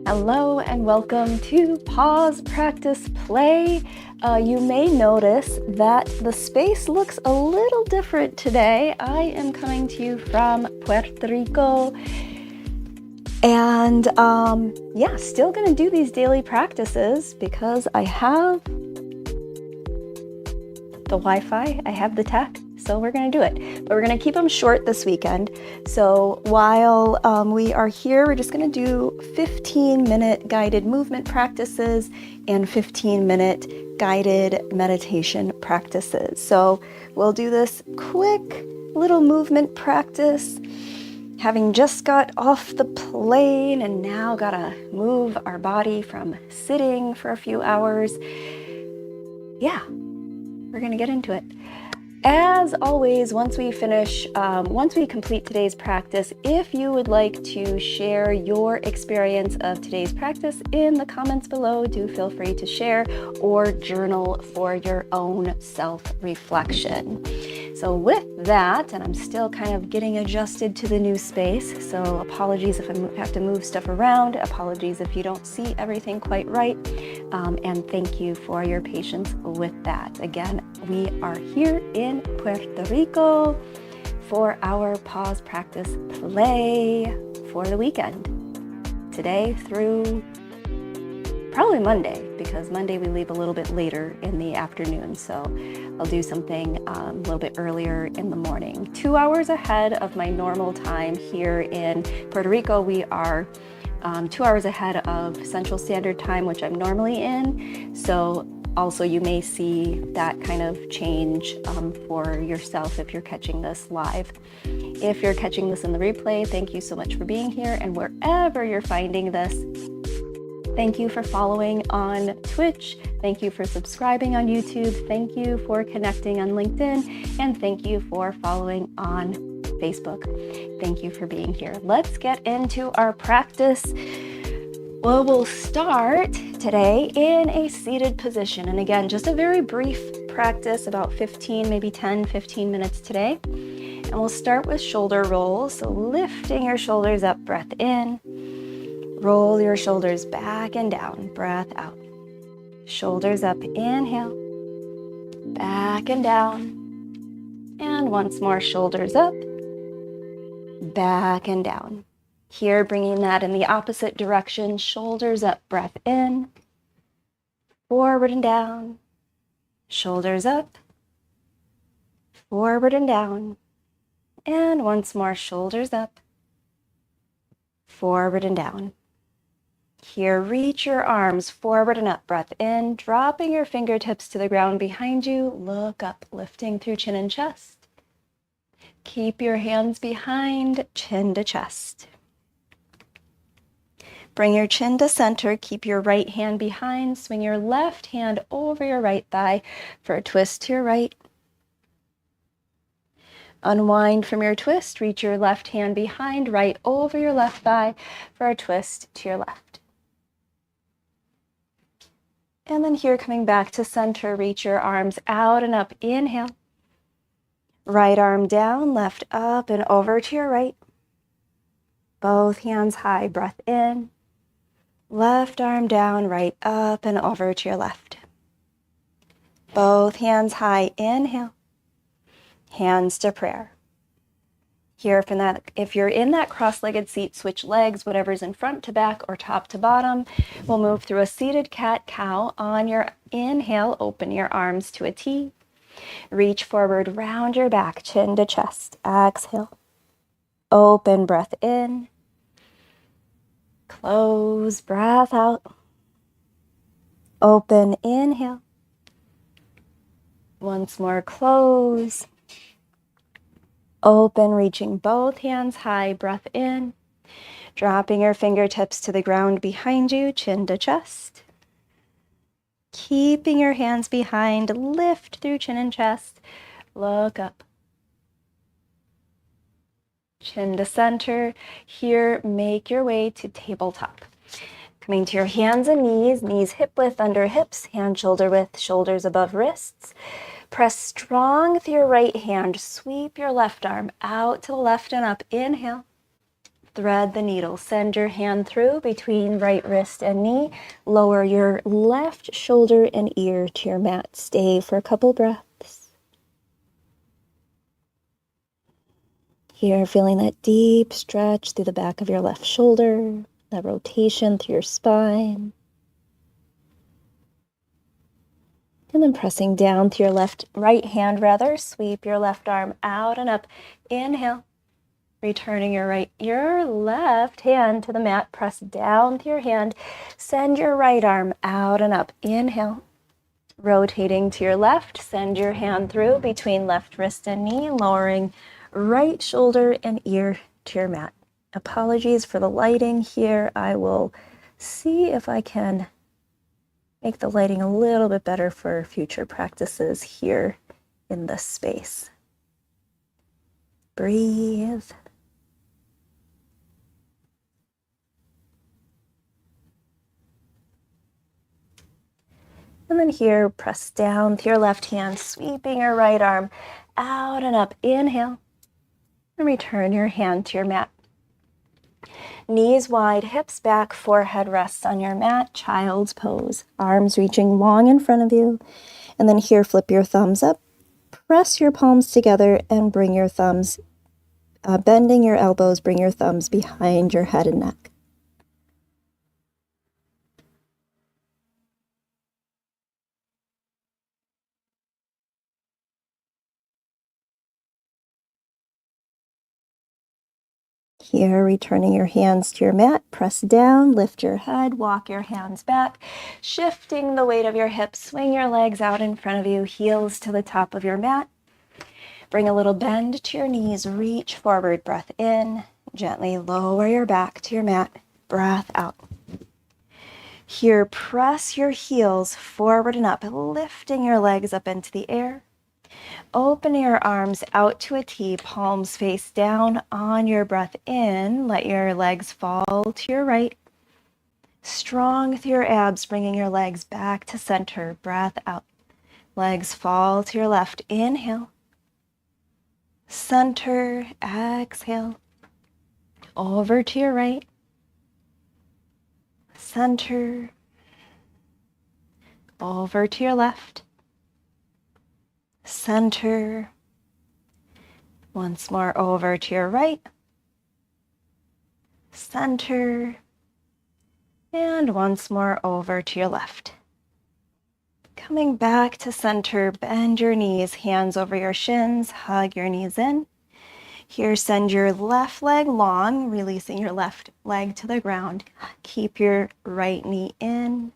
Hello and welcome to Pause, Practice, Play. You may notice that the space looks a little different today. I am coming to you from Puerto Rico and still gonna do these daily practices because I have the Wi-Fi, I have the tech, so we're gonna do it. But we're gonna keep them short this weekend. So while we are here, we're just gonna do 15-minute guided movement practices and 15-minute guided meditation practices. So we'll do this quick little movement practice, having just got off the plane and now gotta move our body from sitting for a few hours. Yeah. We're going to get into it. As always, once we complete today's practice, if you would like to share your experience of today's practice in the comments below, do feel free to share or journal for your own self-reflection. So with that, and I'm still kind of getting adjusted to the new space, so apologies if I have to move stuff around, apologies if you don't see everything quite right, and thank you for your patience with that. Again, we are here in Puerto Rico for our Pause, Practice, Play for the weekend. Today through probably Monday, because Monday we leave a little bit later in the afternoon, so I'll do something a little bit earlier in the morning. 2 hours ahead of my normal time here in Puerto Rico. We are 2 hours ahead of Central Standard Time, which I'm normally in, so also you may see that kind of change for yourself if you're catching this live. If you're catching this in the replay, thank you so much for being here, and wherever you're finding this, thank you for following on Twitch. Thank you for subscribing on YouTube. Thank you for connecting on LinkedIn. And thank you for following on Facebook. Thank you for being here. Let's get into our practice. Well, we'll start today in a seated position. And again, just a very brief practice, about 15, maybe 10, 15 minutes today. And we'll start with shoulder rolls. So lifting your shoulders up, breath in. Roll your shoulders back and down, breath out. Shoulders up, inhale, back and down. And once more, shoulders up, back and down. Here, bringing that in the opposite direction, shoulders up, breath in, forward and down, shoulders up, forward and down. And once more, shoulders up, forward and down. Here, reach your arms forward and up, breath in, dropping your fingertips to the ground behind you. Look up, lifting through chin and chest. Keep your hands behind, chin to chest. Bring your chin to center, keep your right hand behind, swing your left hand over your right thigh for a twist to your right. Unwind from your twist, reach your left hand behind, right over your left thigh for a twist to your left. And then here, coming back to center, reach your arms out and up. Inhale. Right arm down, left up and over to your right. Both hands high, breath in. Left arm down, right up and over to your left. Both hands high, inhale. Hands to prayer. Here, from that, if you're in that cross-legged seat, switch legs, whatever's in front to back or top to bottom. We'll move through a seated cat-cow. On your inhale, open your arms to a T. Reach forward, round your back, chin to chest. Exhale. Open, breath in. Close, breath out. Open, inhale. Once more, close. Open, reaching both hands high, breath in. Dropping your fingertips to the ground behind you, chin to chest. Keeping your hands behind, lift through chin and chest. Look up. Chin to center. Here, make your way to tabletop. Coming to your hands and knees, knees hip width under hips, hand shoulder width, shoulders above wrists. Press strong with your right hand. Sweep your left arm out to the left and up. Inhale. Thread the needle. Send your hand through between right wrist and knee. Lower your left shoulder and ear to your mat. Stay for a couple breaths. Here, feeling that deep stretch through the back of your left shoulder, that rotation through your spine. And then pressing down to your right hand, sweep your left arm out and up. Inhale. Returning your left hand to the mat, press down to your hand, send your right arm out and up. Inhale. Rotating to your left, send your hand through between left wrist and knee, lowering right shoulder and ear to your mat. Apologies for the lighting here. I will see if I can make the lighting a little bit better for future practices here in this space. Breathe. And then here, press down to your left hand, sweeping your right arm out and up. Inhale. And return your hand to your mat. Knees wide, hips back, forehead rests on your mat. Child's pose. Arms reaching long in front of you. And then here, flip your thumbs up. Press your palms together and bring your thumbs, bending your elbows, bring your thumbs behind your head and neck. Here, returning your hands to your mat, press down, lift your head, walk your hands back, shifting the weight of your hips, swing your legs out in front of you, heels to the top of your mat. Bring a little bend to your knees, reach forward, breath in, gently lower your back to your mat, breath out. Here, press your heels forward and up, lifting your legs up into the air. Open your arms out to a T, palms face down on your breath in. Let your legs fall to your right. Strong through your abs, bringing your legs back to center. Breath out. Legs fall to your left. Inhale. Center. Exhale. Over to your right. Center. Over to your left. Center. Once more over to your right. Center. And once more over to your left. Coming back to center, bend your knees, hands over your shins, hug your knees in. Here, send your left leg long, releasing your left leg to the ground. Keep your right knee in.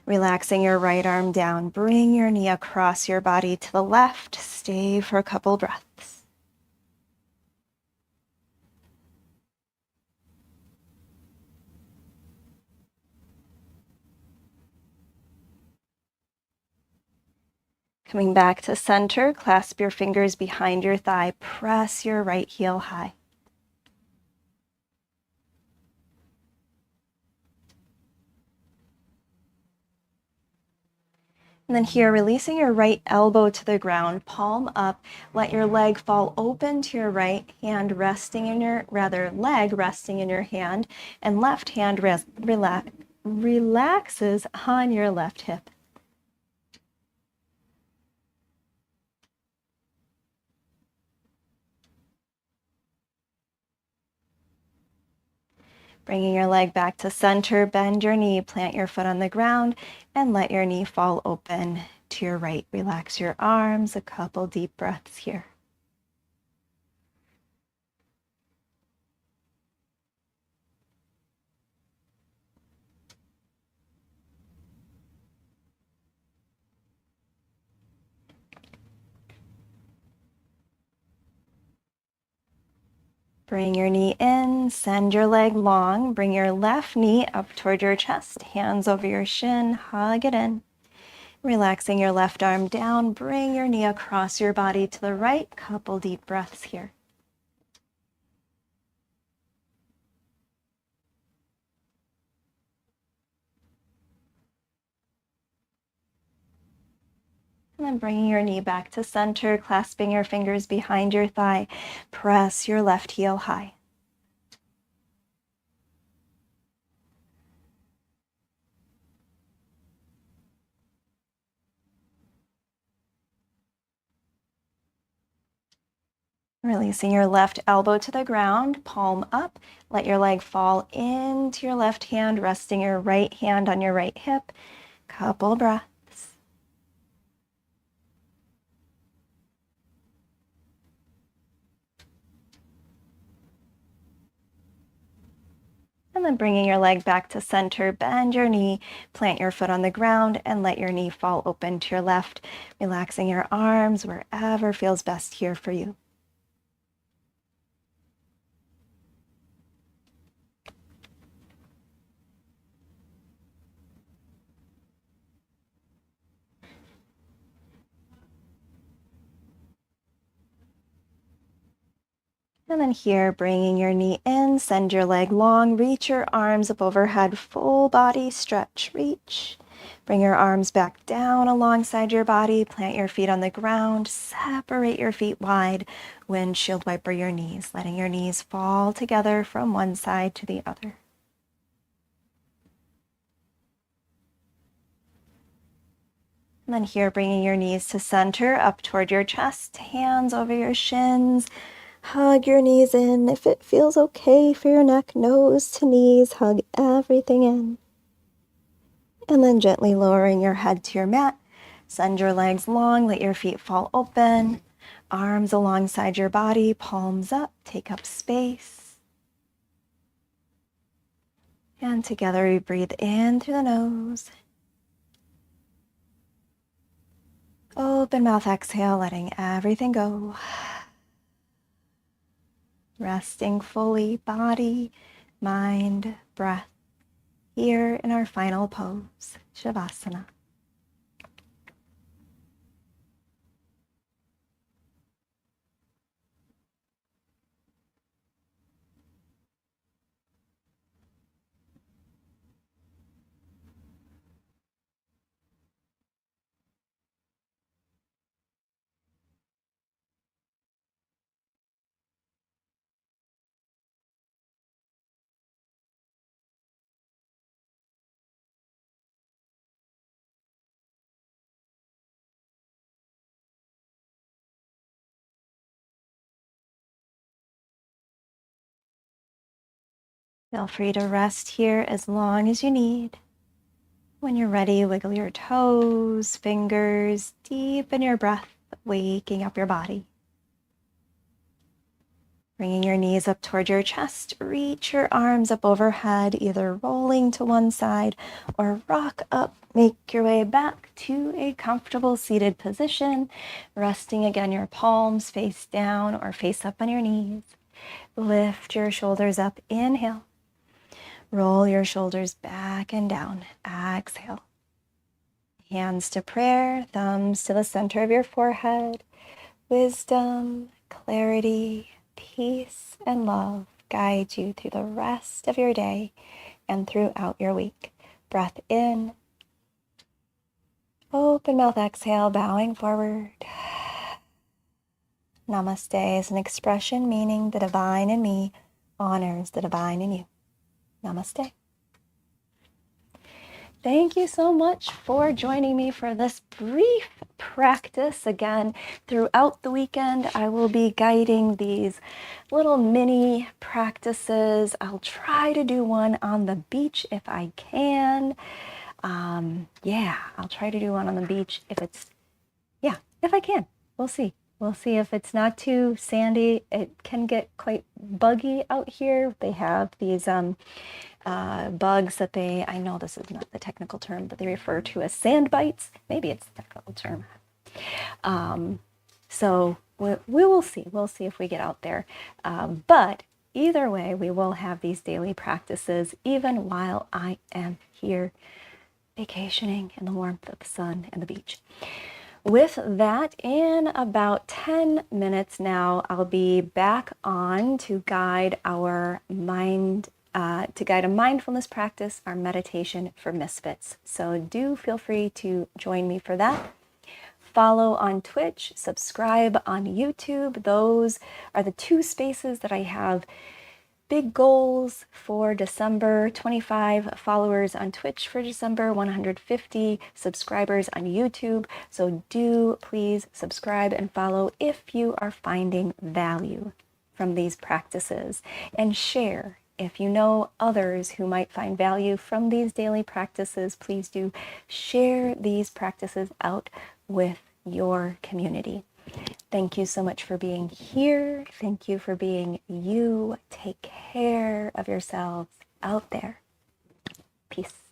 Relaxing your right arm down, bring your knee across your body to the left. Stay for a couple breaths. Coming back to center, clasp your fingers behind your thigh, press your right heel high. And then here, releasing your right elbow to the ground, palm up, let your leg fall open to your right, hand resting in your, leg resting in your hand, and left hand relaxes on your left hip. Bringing your leg back to center, bend your knee, plant your foot on the ground, and let your knee fall open to your right. Relax your arms, a couple deep breaths here. Bring your knee in, send your leg long, bring your left knee up toward your chest, hands over your shin, hug it in. Relaxing your left arm down, bring your knee across your body to the right, couple deep breaths here. And then bringing your knee back to center, clasping your fingers behind your thigh, press your left heel high. Releasing your left elbow to the ground, palm up. Let your leg fall into your left hand, resting your right hand on your right hip. Couple breaths. And then bringing your leg back to center, bend your knee, plant your foot on the ground, and let your knee fall open to your left, relaxing your arms wherever feels best here for you. And then here, bringing your knee in, send your leg long, reach your arms up overhead, full body stretch, reach. Bring your arms back down alongside your body, plant your feet on the ground, separate your feet wide, windshield wiper your knees, letting your knees fall together from one side to the other. And then here, bringing your knees to center, up toward your chest, hands over your shins. Hug your knees in. If it feels okay for your neck, nose to knees, hug everything in. And then gently lowering your head to your mat. Send your legs long, let your feet fall open. Arms alongside your body, palms up, take up space. And together we breathe in through the nose. Open mouth exhale, letting everything go. Resting fully, body, mind, breath, here in our final pose, Shavasana. Feel free to rest here as long as you need. When you're ready, wiggle your toes, fingers, deepen your breath, waking up your body. Bringing your knees up toward your chest, reach your arms up overhead, either rolling to one side or rock up. Make your way back to a comfortable seated position, resting again your palms face down or face up on your knees. Lift your shoulders up, inhale. Roll your shoulders back and down, exhale. Hands to prayer, thumbs to the center of your forehead. Wisdom, clarity, peace, and love guide you through the rest of your day and throughout your week. Breath in. Open mouth exhale, bowing forward. Namaste is an expression meaning the divine in me honors the divine in you. Namaste. Thank you so much for joining me for this brief practice. Again, throughout the weekend, I will be guiding these little mini practices. I'll try to do one on the beach if I can. I'll try to do one on the beach if I can. We'll see. We'll see if it's not too sandy. It can get quite buggy out here. They have these bugs that I know this is not the technical term, but they refer to as sand bites. Maybe it's the technical term. So we will see. We'll see if we get out there. But either way, we will have these daily practices even while I am here vacationing in the warmth of the sun and the beach. With that, in about 10 minutes now, I'll be back on to guide our mind, to guide a mindfulness practice, our meditation for misfits. So do feel free to join me for that. Follow on Twitch, subscribe on YouTube. Those are the two spaces that I have big goals for December: 25 followers on Twitch for December, 150 subscribers on YouTube. So do please subscribe and follow if you are finding value from these practices, and share. If you know others who might find value from these daily practices, please do share these practices out with your community. Thank you so much for being here. Thank you for being you. Take care of yourselves out there. Peace.